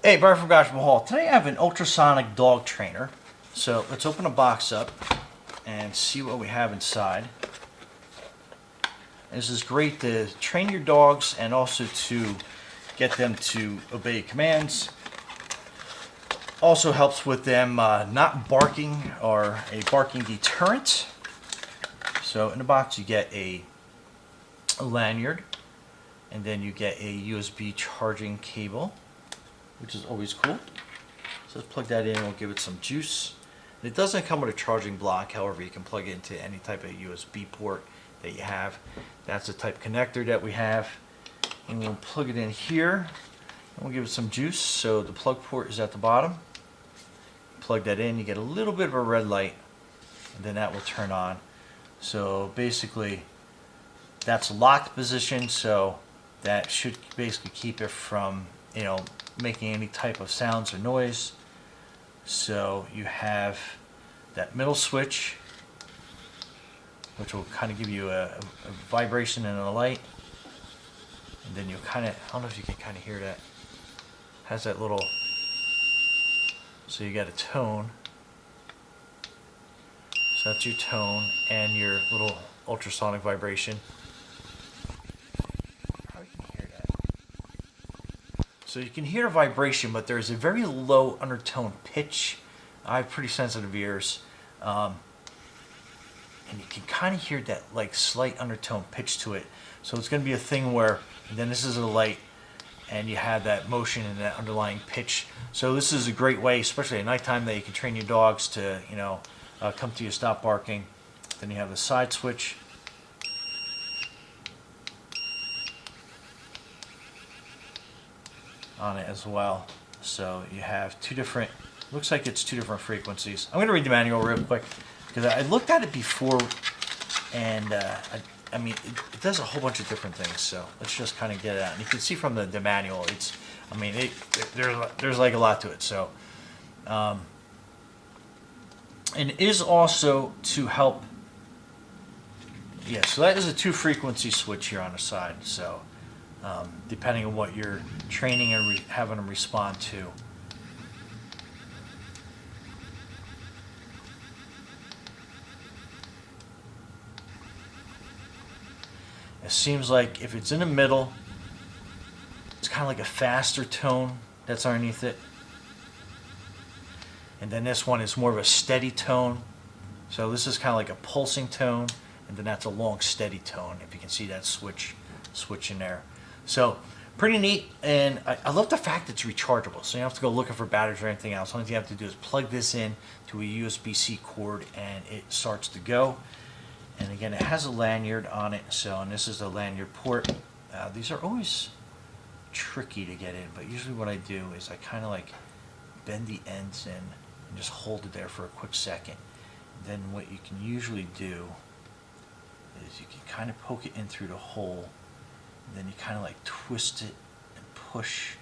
Hey, Brian from Rechargeable Hall. Today I have an ultrasonic dog trainer. So let's open a box up and see what we have inside. This is great to train your dogs and also to get them to obey commands. Also helps with them not barking or a barking deterrent. So in the box you get a lanyard, and then you get a USB charging cable, which is always cool. So let's plug that in and we'll give it some juice. And it doesn't come with a charging block, however you can plug it into any type of USB port that you have. That's the type connector that we have. And we'll plug it in here and we'll give it some juice. So the plug port is at the bottom. Plug that in, you get a little bit of a red light, and then that will turn on. So basically that's locked position, so that should basically keep it from, making any type of sounds or noise. So you have that middle switch, which will kind of give you a vibration and a light, and then you kind of, I don't know if you can kind of hear that, has that little, so you got a tone, so that's your tone and your little ultrasonic vibration. So you can hear a vibration, but there's a very low undertone pitch. I have pretty sensitive ears, and you can kind of hear that like slight undertone pitch to it. So it's going to be a thing where, and then this is a light, and you have that motion and that underlying pitch. So this is a great way, especially at nighttime, that you can train your dogs to, come to you, stop barking. Then you have the side switch. On it as well. So you have two different, looks like it's two different frequencies. I'm going to read the manual real quick because I looked at it before, and I mean it does a whole bunch of different things. So let's just kind of get it out. And you can see from the manual, it's, I mean, there's like a lot to it. So and it is also to help. Yeah, so that is a 2 frequency switch here on the side. So depending on what you're training and having them respond to. It seems like if it's in the middle, it's kind of like a faster tone that's underneath it. And then this one is more of a steady tone. So this is kind of like a pulsing tone, and then that's a long steady tone, if you can see that switch in there. So pretty neat, and I love the fact that it's rechargeable, so you don't have to go looking for batteries or anything else. All you have to do is plug this in to a USB-C cord and it starts to go. And again, it has a lanyard on it, so, and this is the lanyard port. These are always tricky to get in, but usually what I do is I kind of like bend the ends in and just hold it there for a quick second. Then what you can usually do is you can kind of poke it in through the hole, and then you kind of like twist it and push,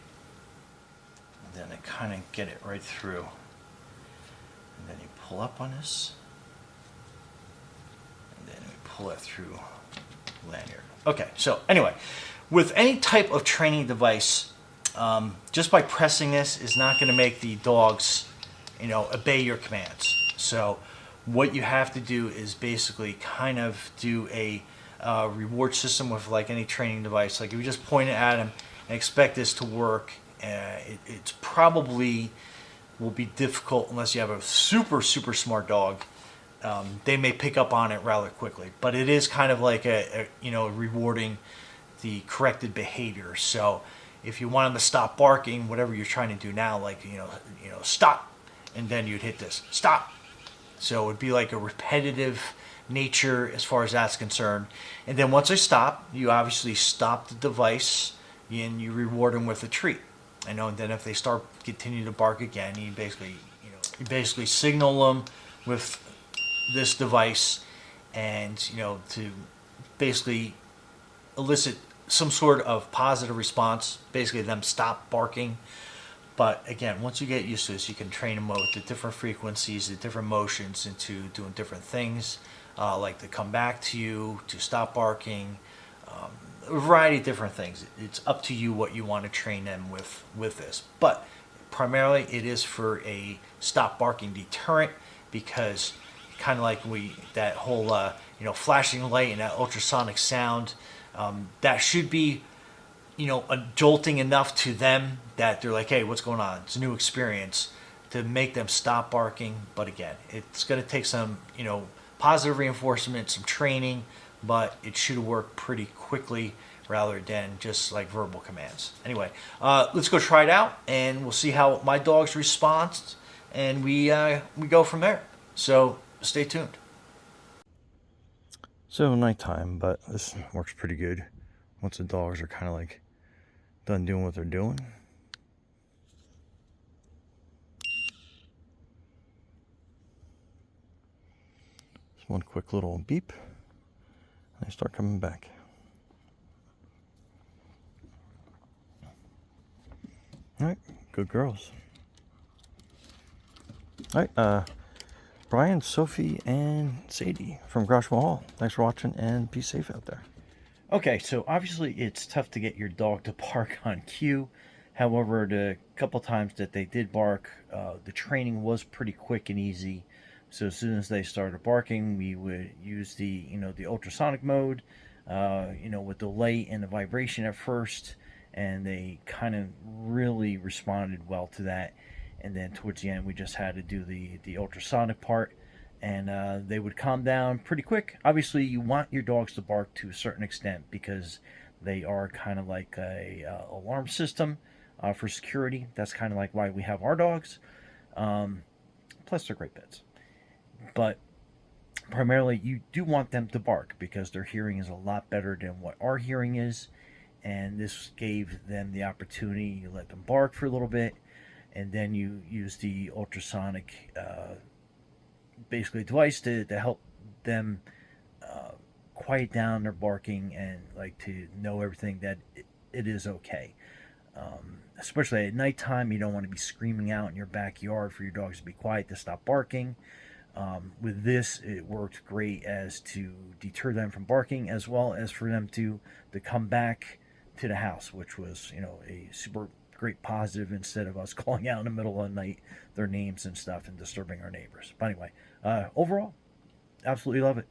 and then I kind of get it right through, and then you pull up on this, and then we pull it through lanyard. Okay, so anyway, with any type of training device, just by pressing this is not going to make the dogs, obey your commands. So what you have to do is basically kind of do a reward system with like any training device. Like if you just point it at them and expect this to work, it's probably will be difficult unless you have a super smart dog. They may pick up on it rather quickly, but it is kind of like a rewarding the corrected behavior. So if you want them to stop barking, whatever you're trying to do now, like stop, and then you'd hit this stop. So it would be like a repetitive nature as far as that's concerned. And then once they stop, you obviously stop the device and you reward them with a treat. And then if they start continue to bark again, you basically signal them with this device, and to basically elicit some sort of positive response, basically them stop barking. But again, once you get used to this, you can train them with the different frequencies, the different motions into doing different things, like to come back to you, to stop barking, a variety of different things. It's up to you what you want to train them with this. But primarily it is for a stop barking deterrent, because kind of like that whole flashing light and that ultrasonic sound, that should be jolting enough to them that they're like, hey, what's going on? It's a new experience, to make them stop barking. But again, it's going to take some positive reinforcement, some training, but it should work pretty quickly rather than just like verbal commands. Anyway, let's go try it out, and we'll see how my dogs respond, and we go from there. So stay tuned. So nighttime, but this works pretty good once the dogs are kind of like done doing what they're doing. Just one quick little beep, and they start coming back. All right, good girls. All right, Brian, Sophie, and Sadie from Garage Hall. Thanks for watching, and be safe out there. Okay, so obviously it's tough to get your dog to bark on cue. However, the couple times that they did bark, the training was pretty quick and easy. So as soon as they started barking, we would use the ultrasonic mode, with the light and the vibration at first, and they kind of really responded well to that. And then towards the end, we just had to do the ultrasonic part, and they would calm down pretty quick. Obviously, you want your dogs to bark to a certain extent, because they are kind of like a alarm system for security. That's kind of like why we have our dogs. Plus, they're great pets. But primarily, you do want them to bark, because their hearing is a lot better than what our hearing is. And this gave them the opportunity to let them bark for a little bit, and then you use the ultrasonic basically device to help them quiet down their barking, and like to know everything that it is okay. Especially at nighttime, you don't want to be screaming out in your backyard for your dogs to be quiet, to stop barking. With this, it worked great as to deter them from barking, as well as for them to come back to the house, which was a super great positive, instead of us calling out in the middle of the night their names and stuff and disturbing our neighbors. But anyway, overall, absolutely love it.